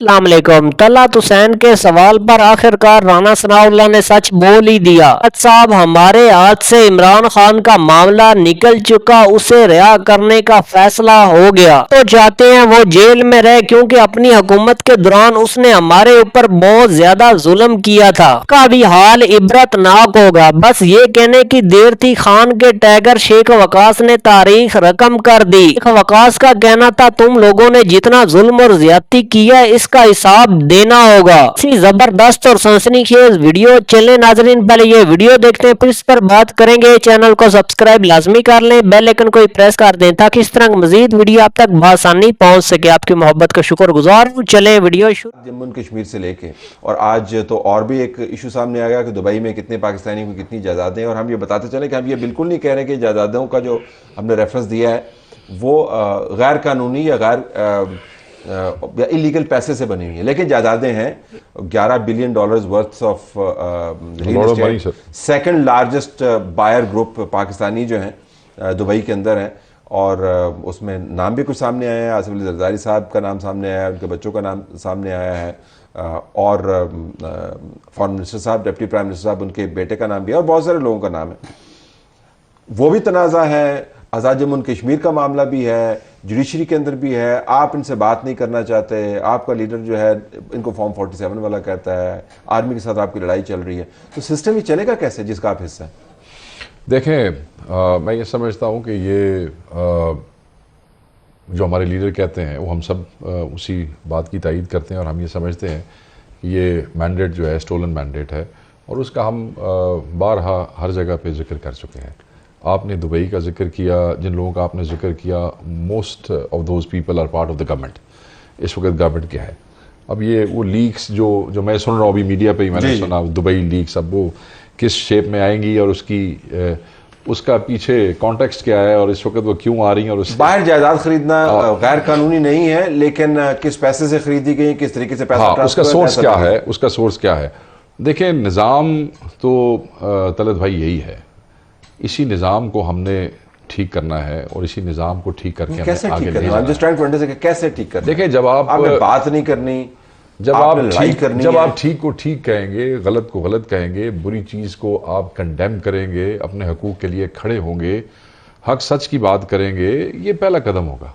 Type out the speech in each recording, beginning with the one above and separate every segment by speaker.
Speaker 1: السلام علیکم۔ طلعت حسین کے سوال پر آخرکار رانا ثناءاللہ نے سچ بول ہی دیا۔ صاحب ہمارے ہاتھ سے عمران خان کا معاملہ نکل چکا، اسے رہا کرنے کا فیصلہ ہو گیا تو چاہتے ہیں وہ جیل میں رہے، کیونکہ اپنی حکومت کے دوران اس نے ہمارے اوپر بہت زیادہ ظلم کیا تھا۔ کا بھی حال عبرت ناک ہوگا۔ بس یہ کہنے کی دیر تھی، خان کے ٹائیگر شیخ وقاص نے تاریخ رقم کر دی۔ شیخ وقاص کا کہنا تھا تم لوگوں نے جتنا ظلم اور زیادتی کیا اس کا حساب دینا ہوگا۔ اسی زبردست اور سنسنی خیز ویڈیو چلے ناظرین، پہلے یہ ویڈیو دیکھتے ہیں پھر اس پر بات کریں گے۔ چینل کو سبسکرائب لازمی کر لیں، بیل آئیکن کو پریس کر دیں تاکہ اس طرح مزید ویڈیو آپ تک بآسانی پہنچ سکے۔ آپ کی محبت کا شکر گزار ہوں۔ چلیں ویڈیو شروع۔
Speaker 2: جموں کشمیر سے لے کے اور آج تو اور بھی ایک ایشو سامنے آیا کہ دبئی میں کتنے پاکستانی کو کتنی جائیدادیں ہیں، اور ہم یہ بتاتے چلیں کہ ہم یہ بالکل نہیں کہہ رہے کہ جائیدادوں کا جو ہم نے ریفرنس دیا ہے وہ غیر قانونی یا اللیگل پیسے سے بنی ہوئی ہیں، لیکن جائیدادیں ہیں 11 billion dollars worth of real estate, second largest buyer group Pakistani جو ہیں دبئی کے اندر ہیں، اور اس میں نام بھی کچھ سامنے آیا ہے۔ آصف علی زرداری صاحب کا نام سامنے آیا ہے، ان کے بچوں کا نام سامنے آیا ہے، اور فارن منسٹر صاحب، ڈپٹی پرائم منسٹر صاحب، ان کے بیٹے کا نام بھی ہے، اور بہت سارے لوگوں کا نام ہے۔ وہ بھی تنازع ہے، آزاد جموں کشمیر کا معاملہ بھی ہے، جوڈیشری کے اندر بھی ہے۔ آپ ان سے بات نہیں کرنا چاہتے، آپ کا لیڈر جو ہے ان کو فارم 47 والا کہتا ہے، آرمی کے ساتھ آپ کی لڑائی چل رہی ہے، تو سسٹم یہ چلے گا کیسے جس کا آپ حصہ ہیں؟
Speaker 3: دیکھیں، میں یہ سمجھتا ہوں کہ یہ جو ہمارے لیڈر کہتے ہیں وہ ہم سب اسی بات کی تائید کرتے ہیں، اور ہم یہ سمجھتے ہیں کہ یہ مینڈیٹ جو ہے اسٹولن مینڈیٹ ہے، اور اس کا ہم بارہا ہر جگہ پہ ذکر کر چکے ہیں۔ آپ نے دبئی کا ذکر کیا، جن لوگوں کا آپ نے ذکر کیا، most of those people are part of the government. اس وقت گورنمنٹ کیا ہے؟ اب یہ وہ لیکس جو میں سن رہا ہوں ابھی میڈیا پہ ہی میں نے سنا، دبئی لیکس، اب وہ کس شیپ میں آئیں گی اور اس کا پیچھے کانٹیکسٹ کیا ہے، اور اس وقت وہ کیوں آ رہی ہیں، اور
Speaker 2: باہر جائیداد خریدنا غیر قانونی نہیں ہے، لیکن کس پیسے سے خریدی گئی، کس طریقے سے پیسہ
Speaker 3: اس کا سورس کیا ہے، اس کا سورس کیا ہے؟ دیکھیں، نظام تو طلعت بھائی یہی ہے، اسی نظام کو ہم نے ٹھیک کرنا ہے، اور اسی نظام کو ٹھیک کر کے ہمیں آگے لے جانا ہے۔
Speaker 2: کیسے ٹھیک کرنا؟
Speaker 3: دیکھیں، جب آپ
Speaker 2: نے بات نہیں کرنی،
Speaker 3: جب آپ ٹھیک کو ٹھیک کہیں گے، غلط کو غلط کہیں گے، بری چیز کو آپ کنڈیم کریں گے، اپنے حقوق کے لیے کھڑے ہوں گے، حق سچ کی بات کریں گے، یہ پہلا قدم ہوگا۔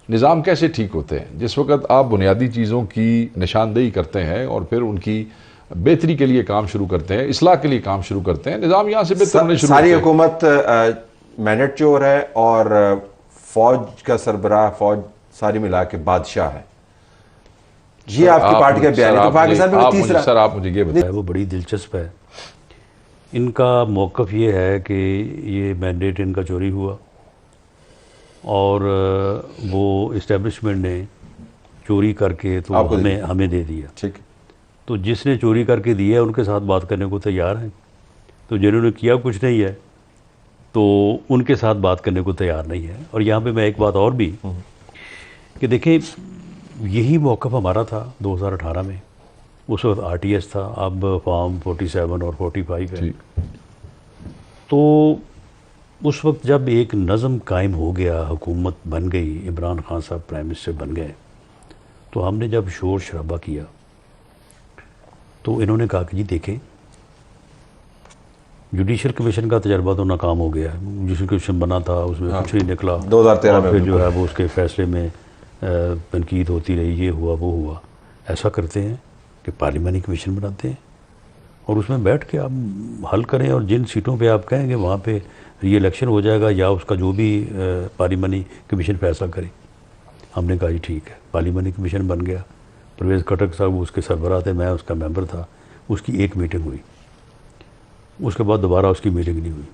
Speaker 3: نظام کیسے ٹھیک ہوتے ہیں؟ جس وقت آپ بنیادی چیزوں کی نشاندہی کرتے ہیں اور پھر ان کی بہتری کے لیے کام شروع کرتے ہیں، اصلاح کے لیے کام شروع کرتے ہیں، نظام یہاں سے بہتر ہونے شروع ہوتے ہیں۔
Speaker 2: ساری حکومت مینڈیٹ چور ہے، اور فوج کا سربراہ، فوج ساری ملا کے بادشاہ ہے، یہ آپ کی پارٹی کا بیان ہے۔ تو پاکستان میں تیسرا،
Speaker 3: سر آپ مجھے یہ بتائیں،
Speaker 4: وہ بڑی دلچسپ ہے۔ ان کا موقف یہ ہے کہ یہ مینڈیٹ ان کا چوری ہوا، اور وہ اسٹیبلشمنٹ نے چوری کر کے تو ہمیں دے دیا۔
Speaker 2: ٹھیک،
Speaker 4: تو جس نے چوری کر کے دیا ان کے ساتھ بات کرنے کو تیار ہیں، تو جنہوں نے کیا کچھ نہیں ہے تو ان کے ساتھ بات کرنے کو تیار نہیں ہے۔ اور یہاں پہ میں ایک بات اور بھی کہ دیکھیں، یہی موقف ہمارا تھا 2018 میں، اس وقت RTS تھا، اب فارم 47 اور 45 ہے۔ تو اس وقت جب ایک نظم قائم ہو گیا، حکومت بن گئی، عمران خان صاحب پرائم منسٹر بن گئے، تو ہم نے جب شور شرابہ کیا تو انہوں نے کہا کہ جی دیکھیں، جوڈیشل کمیشن کا تجربہ تو ناکام ہو گیا ہے، جوڈیشل کمیشن بنا تھا، اس میں کچھ نہیں نکلا،
Speaker 2: 2013 میں
Speaker 4: پھر جو ہے وہ اس کے فیصلے میں تنقید ہوتی رہی، یہ ہوا وہ ہوا۔ ایسا کرتے ہیں کہ پارلیمانی کمیشن بناتے ہیں، اور اس میں بیٹھ کے آپ حل کریں، اور جن سیٹوں پہ آپ کہیں گے وہاں پہ ری الیکشن ہو جائے گا، یا اس کا جو بھی پارلیمانی کمیشن فیصلہ کرے۔ ہم نے کہا جی ٹھیک ہے، پارلیمانی کمیشن بن گیا، پرویز خٹک صاحب اس کے سربراہ تھے، میں اس کا ممبر تھا، اس کی ایک میٹنگ ہوئی، اس کے بعد دوبارہ اس کی میٹنگ نہیں ہوئی۔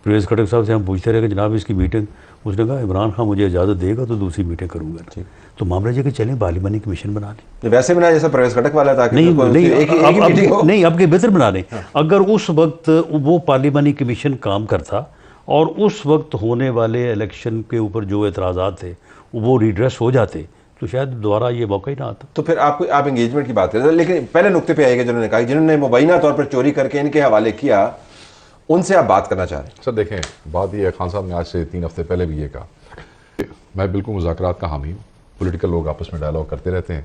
Speaker 4: پرویز خٹک صاحب سے ہم پوچھتے رہے کہ جناب اس کی میٹنگ، اس نے کہا عمران خان مجھے اجازت دے گا تو دوسری میٹنگ کروں گا۔ تو معاملہ یہ کہ چلیں پارلیمانی کمیشن بنا لیں،
Speaker 2: ویسے بنا جیسا پرویز خٹک والا تھا،
Speaker 4: نہیں اب کے بہتر بنا لیں۔ اگر اس وقت وہ پارلیمانی کمیشن کام کرتا اور اس وقت ہونے والے الیکشن کے اوپر جو اعتراضات تھے وہ ریڈریس ہو جاتے تو شاید دوبارہ یہ موقع ہی نہ آتا۔
Speaker 2: تو پھر آپ انگیجمنٹ کی بات کریں، لیکن پہلے نقطے پہ آئے گا جنہوں نے مبینہ طور پر چوری کر کے ان کے حوالے کیا، ان سے آپ بات کرنا چاہ رہے ہیں؟
Speaker 3: سر دیکھیں، بات یہ ہے، خان صاحب نے آج سے 3 ہفتے پہلے بھی یہ کہا، میں بالکل مذاکرات کا حامی ہوں، پولیٹیکل لوگ آپس میں ڈائلاگ کرتے رہتے ہیں،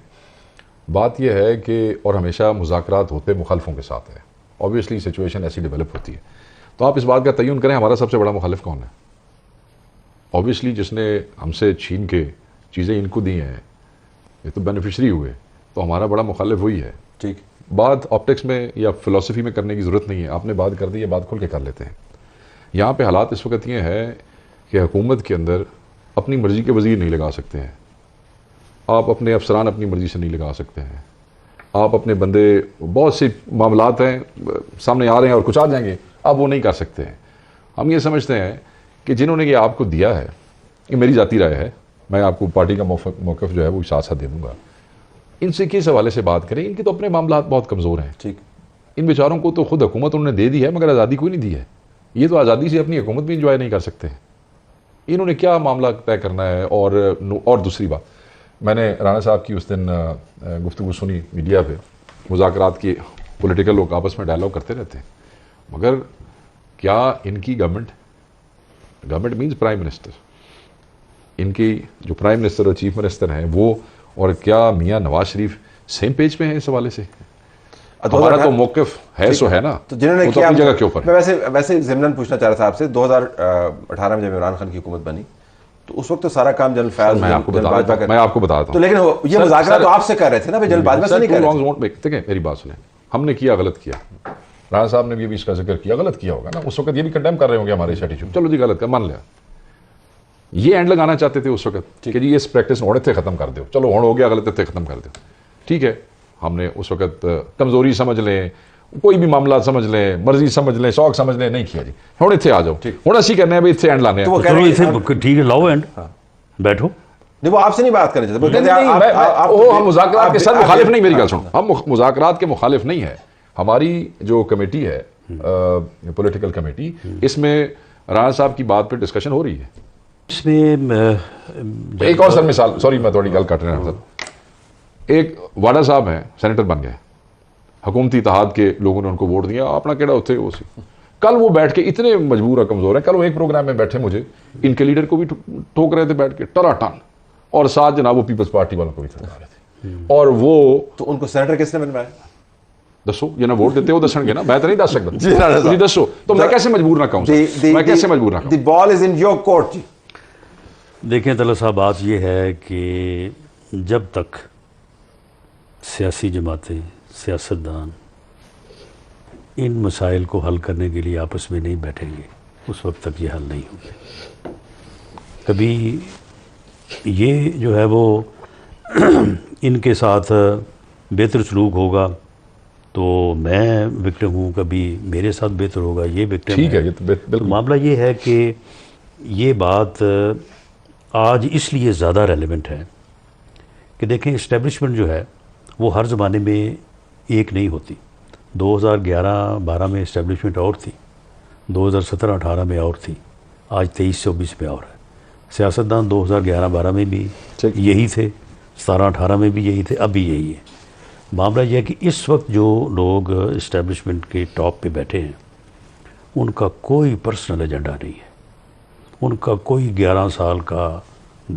Speaker 3: بات یہ ہے کہ اور ہمیشہ مذاکرات ہوتے مخالفوں کے ساتھ ہے. آبویسلی سچویشن ایسی ڈیولپ ہوتی ہے. تو آپ اس بات کا تعین کریں ہمارا سب سے بڑا مخالف کون ہے. آبویسلی جس نے ہم سے چھین کے چیزیں ان کو دی ہیں یہ تو بینیفیشری ہوئے, تو ہمارا بڑا مخالف وہی ہے.
Speaker 2: ٹھیک,
Speaker 3: بات آپٹکس میں یا فلسفی میں کرنے کی ضرورت نہیں ہے, آپ نے بات کر دی, یہ بات کھل کے کر لیتے ہیں. یہاں پہ حالات اس وقت یہ ہے کہ حکومت کے اندر اپنی مرضی کے وزیر نہیں لگا سکتے ہیں, آپ اپنے افسران اپنی مرضی سے نہیں لگا سکتے ہیں, آپ اپنے بندے, بہت سے معاملات ہیں سامنے آ رہے ہیں اور کچھ آ جائیں گے, آپ وہ نہیں کر سکتے ہیں. ہم یہ سمجھتے ہیں کہ جنہوں نے یہ آپ کو دیا ہے, یہ میری ذاتی رائے ہے, میں آپ کو پارٹی کا موقف جو ہے وہ ساتھ ساتھ دے دوں گا, ان سے کس حوالے سے بات کریں. ان کے تو اپنے معاملات بہت کمزور ہیں.
Speaker 2: ٹھیک,
Speaker 3: ان بیچاروں کو تو خود حکومت انہوں نے دے دی ہے مگر آزادی کوئی نہیں دی ہے. یہ تو آزادی سے اپنی حکومت بھی انجوائے نہیں کر سکتے. انہوں نے کیا معاملہ طے کرنا ہے. اور دوسری بات, میں نے رانا صاحب کی اس دن گفتگو سنی میڈیا پہ, مذاکرات کی, پولیٹیکل لوگ آپس میں ڈائلاگ کرتے رہتے ہیں, مگر کیا ان کی گورنمنٹ مینز پرائم منسٹر, ان کی جو پرائم منسٹر اور چیف منسٹر ہیں وہ, اور کیا میاں نواز شریف سیم پیج پہ ہیں اس حوالے سے. ہمارا تو موقف ہے سو ہے نا,
Speaker 2: تو جنہوں نے
Speaker 3: وہ تو
Speaker 2: کیا,
Speaker 3: اپنی جگہ کے اوپر.
Speaker 2: میں ویسے ضمناً پوچھنا چاہ رہا تھا آپ سے, 2018 میں جب عمران خان کی حکومت بنی تو اس وقت تو سارا کام جنرل فیاض,
Speaker 3: میں آپ کو بتاتا ہوں.
Speaker 2: تو لیکن یہ مذاکرات تو آپ سے کر رہے تھے نا, جنرل باجوہ سے نہیں کر رہے تھے.
Speaker 3: دیکھیں میری بات سنیں, ہم نے کیا غلط کیا, رانا صاحب نے بھی اس کا ذکر کیا, غلط کیا ہوگا نا, اس وقت یہ بھی کنڈیم کر رہے ہوں گے ہمارے ایٹیٹیوڈ, چلو جی غلط کر مان لیا. یہ اینڈ لگانا چاہتے تھے اس وقت کہ جی اس پریکٹس ہونے تھے ختم کر دو, چلو ہو گیا غلط تھے ختم کر دو, ٹھیک ہے. ہم نے اس وقت کمزوری سمجھ لیں, کوئی بھی معاملات سمجھ لیں, مرضی سمجھ لیں, شوق سمجھ لیں, نہیں کیا جی, ہوں اتنے آ جاؤ, ہوں اسی کرنے ہیں بھائی اتنے اینڈ لانے ہیں.
Speaker 4: ٹھیک ہے, لاؤ اینڈ, بیٹھو.
Speaker 2: نہیں, وہ آپ سے نہیں بات کرنے چاہتے.
Speaker 3: ہم مذاکرات کے ساتھ مخالف نہیں, میری گل سنو, ہم مذاکرات کے مخالف نہیں ہیں. ہماری جو کمیٹی ہے پولیٹیکل کمیٹی, اس میں رانا صاحب کی بات پہ ڈسکشن ہو رہی ہے.
Speaker 4: اس میں
Speaker 3: ایک اور سر مثال, سوری میں تھوڑی گل کٹ رہا ہوں سر, ایک واڈا صاحب ہیں سینیٹر بن گئے, حکومتی اتحاد کے لوگوں نے ان کو ووٹ دیا, اپنا کیڑا ہوتے وہ سی. کل وہ بیٹھ کے اتنے مجبور اور کمزور ہیں, کل وہ ایک پروگرام میں بیٹھے, مجھے ان کے لیڈر کو بھی ٹھوک رہے تھے بیٹھ کے ٹرا ٹن, اور ساتھ جناب وہ پیپلز پارٹی والوں کو بھی ٹھوک رہے تھے. اور وہ
Speaker 2: تو ان کو سینیٹر کس نے بنوایا؟
Speaker 3: دسو, یہ نہ ووٹ دیتے ہو دسن گے نا, میں تو نہیں دس سکتا جی, دسو تو میں کیسے مجبور نہ کہوں, میں کیسے مجبور نہ کہوں.
Speaker 2: دی بال از ان یور کورٹ. جی
Speaker 4: دیکھیں طلعت صاحب, بات یہ ہے کہ جب تک سیاسی جماعتیں, سیاستدان ان مسائل کو حل کرنے کے لیے آپس میں نہیں بیٹھیں گے, اس وقت تک یہ حل نہیں ہوں گے. کبھی یہ جو ہے وہ ان کے ساتھ بہتر سلوک ہوگا تو میں وکٹم ہوں, کبھی میرے ساتھ بہتر ہوگا یہ وکٹم
Speaker 3: ٹھیک ہے.
Speaker 4: تو معاملہ یہ ہے کہ یہ بات آج اس لیے زیادہ ریلیونٹ ہے کہ دیکھیں اسٹیبلشمنٹ جو ہے وہ ہر زمانے میں ایک نہیں ہوتی. 2011-12 میں اسٹیبلشمنٹ اور تھی, 2017-18 میں اور تھی, آج 23-24 میں اور ہے. سیاستدان 2011-12 میں بھی یہی تھے, 17-18 میں بھی یہی تھے, اب بھی یہی ہے. معاملہ یہ ہے کہ اس وقت جو لوگ اسٹیبلشمنٹ کے ٹاپ پہ بیٹھے ہیں ان کا کوئی پرسنل ایجنڈا نہیں ہے, ان کا کوئی 11 سال کا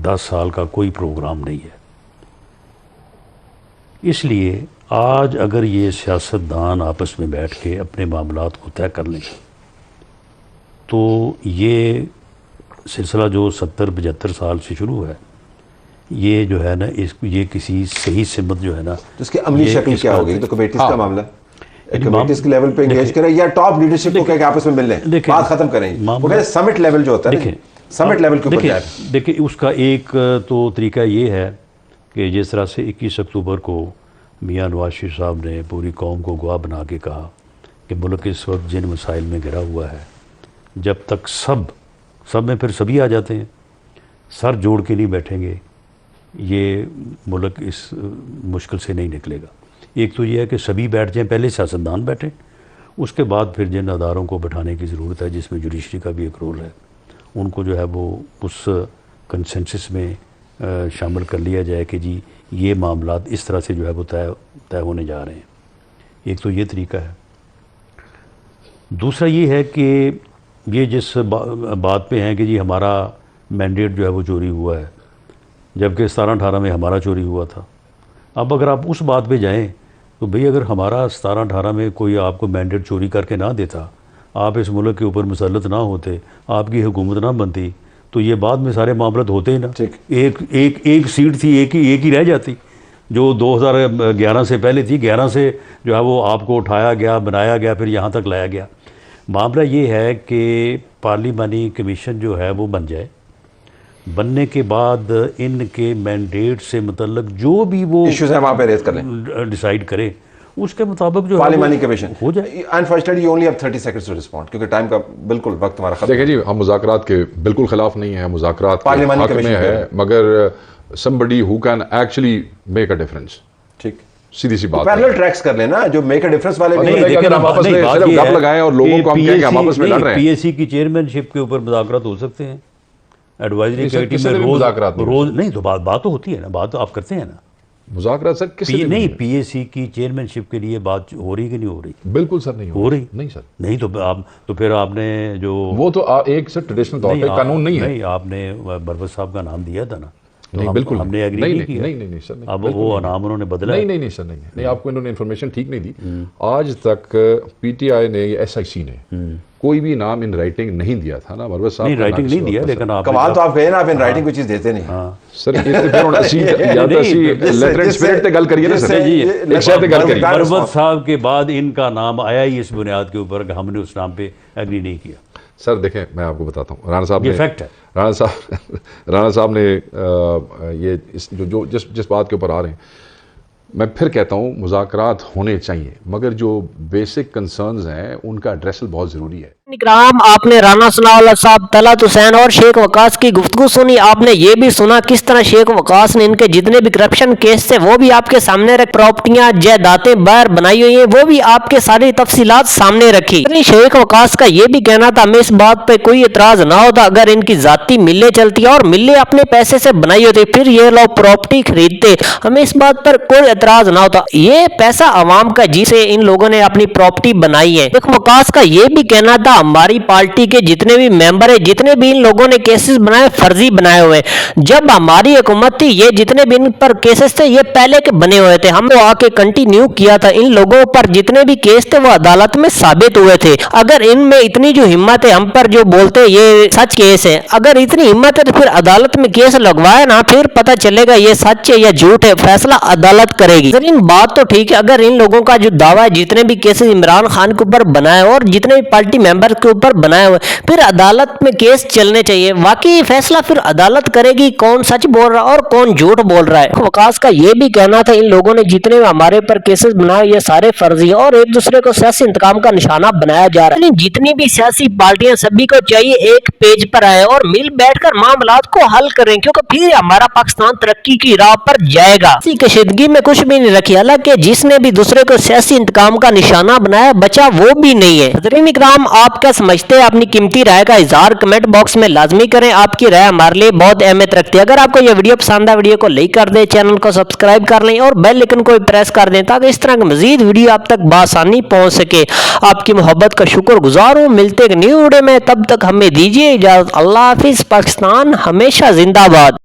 Speaker 4: 10 سال کا کوئی پروگرام نہیں ہے. اس لیے آج اگر یہ سیاستدان آپس میں بیٹھ کے اپنے معاملات کو طے کر لیں تو یہ سلسلہ جو 70-75 سال سے شروع ہے, یہ جو ہے نا یہ کسی صحیح سمت جو ہے نا,
Speaker 2: اس کی عملی شکل کیا ہوگی؟ تو کمیٹیز کا معاملہ, کمیٹیز کے لیول پہ انگیج کریں یا ٹاپ لیڈرشپ کو کہہ کے آپس میں مل لیں, بات ختم کریں. وہ کہتے ہیں سمٹ لیول جو ہوتا ہے, سمٹ لیول کے اوپر جائے.
Speaker 4: دیکھیں اس کا ایک تو طریقہ یہ ہے کہ جس طرح سے 21 اکتوبر کو میاں نواز شریف صاحب نے پوری قوم کو گواہ بنا کے کہا کہ ملک اس وقت جن مسائل میں گھرا ہوا ہے, جب تک سب میں پھر سبھی آ جاتے ہیں, سر جوڑ کے نہیں بیٹھیں گے یہ ملک اس مشکل سے نہیں نکلے گا. ایک تو یہ ہے کہ سبھی بیٹھ جائیں, پہلے سیاستدان بیٹھیں, اس کے بعد پھر جن اداروں کو بٹھانے کی ضرورت ہے جس میں جوڈیشری کا بھی ایک رول ہے, ان کو جو ہے وہ اس کنسنسس میں شامل کر لیا جائے کہ جی یہ معاملات اس طرح سے جو ہے وہ طے ہونے جا رہے ہیں. ایک تو یہ طریقہ ہے. دوسرا یہ ہے کہ یہ جس بات پہ ہیں کہ جی ہمارا مینڈیٹ جو ہے وہ چوری ہوا ہے, جبکہ 17-18 میں ہمارا چوری ہوا تھا, اب اگر آپ اس بات پہ جائیں تو بھئی اگر ہمارا 17-18 میں کوئی آپ کو مینڈیٹ چوری کر کے نہ دیتا, آپ اس ملک کے اوپر مسلط نہ ہوتے, آپ کی حکومت نہ بنتی, تو یہ بعد میں سارے معاملات ہوتے ہی نا. ایک سیٹ تھی, ایک ہی رہ جاتی, جو 2011 سے پہلے تھی. 11 سے جو ہے وہ آپ کو اٹھایا گیا, بنایا گیا, پھر یہاں تک لایا گیا. معاملہ یہ ہے کہ پارلیمانی کمیشن جو ہے وہ بن جائے, بننے کے بعد ان کے مینڈیٹ سے متعلق جو بھی وہ
Speaker 2: ایشوز ہیں وہاں پہ ریز کر لیں,
Speaker 4: ڈیسائیڈ کرے, اس کے مطابق جو
Speaker 2: پارلیمانی کمیشن
Speaker 4: ہو جائے.
Speaker 2: Unfortunately you only have 30 seconds to respond, کیونکہ ٹائم کا بالکل وقت ہمارا ختم.
Speaker 3: دیکھیں جی, ہم مذاکرات کے بالکل خلاف نہیں ہیں, مذاکرات
Speaker 2: پارلیمانی
Speaker 3: حق میں
Speaker 2: کمیشن
Speaker 3: ہے, مگر somebody who can actually make a difference.
Speaker 2: ٹھیک,
Speaker 3: سیدھی سی بات
Speaker 2: پیرلل ٹریکس کر لینا جو میک اے ڈفرنس والے بھی
Speaker 3: نہیں,
Speaker 2: ہیں.
Speaker 3: اگر ہم آپس میں صرف گپ لگائیں اور لوگوں کو ہم کہیں کہ ہم آپس میں لڑ رہے ہیں.
Speaker 4: پی ایس سی کی چیئرمین شپ کے اوپر مذاکرات ہو سکتے ہیں, ایڈوائزری کمیٹی میں روز نہیں, تو بات تو ہوتی ہے نا, بات تو آپ کرتے ہیں نا.
Speaker 3: مذاکرات سر کسی
Speaker 4: نہیں, پی ایس سی کی چیئرمین شپ کے لیے بات ہو رہی کہ نہیں ہو رہی؟
Speaker 3: بالکل سر نہیں
Speaker 4: ہو رہی.
Speaker 3: نہیں سر,
Speaker 4: نہیں تو پھر آپ نے جو
Speaker 3: وہ تو ایک سر ٹریڈیشنل طور پہ قانون نہیں ہے.
Speaker 4: نہیں, آپ نے بروت صاحب کا نام دیا تھا نا.
Speaker 3: نہیں بالکل
Speaker 4: ہم نے ایگری نہیں کیا.
Speaker 3: نہیں سر,
Speaker 4: اب وہ نام انہوں نے بدلا.
Speaker 3: نہیں سر, نہیں, آپ کو انہوں نے انفارمیشن ٹھیک نہیں دی. آج تک پی ٹی آئی نے یا ایس آئی سی نے کوئی بھی نام ان رائٹنگ نہیں دیا تھا نا مروت صاحب.
Speaker 4: نہیں, رائٹنگ نہیں دیا, لیکن آپ
Speaker 2: کمال تو آپ کہے نا, آپ ان رائٹنگ کوئی چیز دیتے نہیں
Speaker 3: سر. اسپرٹ تے گل کریے نا سر, ایک شے تے گل کریے.
Speaker 4: بروت صاحب کے بعد ان کا نام آیا ہی اس بنیاد کے اوپر کہ ہم نے اس نام پہ ایگری نہیں کیا.
Speaker 3: سر دیکھیں, میں آپ کو بتاتا ہوں, رانا صاحب
Speaker 4: یہ
Speaker 3: نے
Speaker 4: فیکٹ ہے.
Speaker 3: رانا صاحب نے یہ جو جس بات کے اوپر آ رہے ہیں, میں پھر کہتا ہوں مذاکرات ہونے چاہیے, مگر جو بیسک کنسرنز ہیں ان کا ایڈریسل بہت ضروری ہے.
Speaker 1: اکرام, آپ نے رانا ثناء اللہ صاحب, طلعت حسین اور شیخ وقاص کی گفتگو سنی. آپ نے یہ بھی سنا کس طرح شیخ وقاص نے ان کے جتنے بھی کرپشن کیس تھے وہ بھی آپ کے سامنے رکھ, پراپرٹیاں جائیدادیں باہر بنائی ہوئی ہیں وہ بھی آپ کے ساری تفصیلات سامنے رکھی. شیخ وقاص کا یہ بھی کہنا تھا ہمیں اس بات پہ کوئی اعتراض نہ ہوتا اگر ان کی ذاتی ملیں چلتی اور ملیں اپنے پیسے سے بنائی ہوتی, پھر یہ لوگ پراپرٹی خریدتے, ہمیں اس بات پر کوئی اعتراض نہ ہوتا. یہ پیسہ عوام کا جسے ان لوگوں نے اپنی پراپرٹی بنائی ہے. شیخ وقاص کا یہ بھی کہنا تھا ہماری پارٹی کے جتنے بھی ممبر ہیں, جتنے بھی ان لوگوں نے کیسز بنائے فرضی بنائے ہوئے, جب ہماری حکومت تھی یہ جتنے بھی ان پر کیسز تھے یہ پہلے کے بنے ہوئے تھے, ہم نے آ کے کنٹینیو کیا تھا. ان لوگوں پر جتنے بھی کیس تھے وہ عدالت میں ثابت ہوئے تھے. اگر ان میں اتنی جو ہمت ہے ہم پر جو بولتے یہ سچ کیس ہے, اگر اتنی ہمت ہے تو پھر عدالت میں کیس لگوائے نا, پھر پتہ چلے گا یہ سچ ہے یا جھوٹ ہے, فیصلہ عدالت کرے گی. بات تو ٹھیک ہے, اگر ان لوگوں کا جو دعویٰ ہے جتنے بھی کیسز عمران خان کے اوپر بنائے اور جتنے بھی پارٹی ممبر کے اوپر بنائے ہوئے, پھر عدالت میں کیس چلنے چاہیے. واقعی فیصلہ پھر عدالت کرے گی کون سچ بول رہا اور کون جھوٹ بول رہا ہے. وقاص کا یہ بھی کہنا تھا ان لوگوں نے جتنے بھی ہمارے پر کیسز بنائے یہ سارے فرضی ہیں اور ایک دوسرے کو سیاسی انتقام کا نشانہ بنایا جا رہا ہے. جتنی بھی سیاسی پارٹیاں سبھی کو چاہیے ایک پیج پر آئے اور مل بیٹھ کر معاملات کو حل کریں, کیونکہ پھر ہمارا پاکستان ترقی کی راہ پر جائے گا. اسی کشیدگی میں کچھ بھی نہیں رکھی, حالانکہ جس نے بھی دوسرے کو سیاسی انتقام کا نشانہ بنایا بچا وہ بھی نہیں ہے. حضرین اکرام, آپ کیا سمجھتے ہیں؟ اپنی قیمتی رائے کا اظہار کمنٹ باکس میں لازمی کریں. آپ کی رائے ہمارے لیے بہت اہمیت رکھتی ہے. اگر آپ کو یہ ویڈیو پسند ہے ویڈیو کو لائک کر دیں, چینل کو سبسکرائب کر لیں اور بیل آئکن کو پریس کر دیں تاکہ اس طرح کی مزید ویڈیو آپ تک بآسانی پہنچ سکے. آپ کی محبت کا شکر گزار ہوں. ملتے ایک نیو ویڈیو میں, تب تک ہمیں دیجیے اجازت. اللہ حافظ. پاکستان ہمیشہ زندہ باد.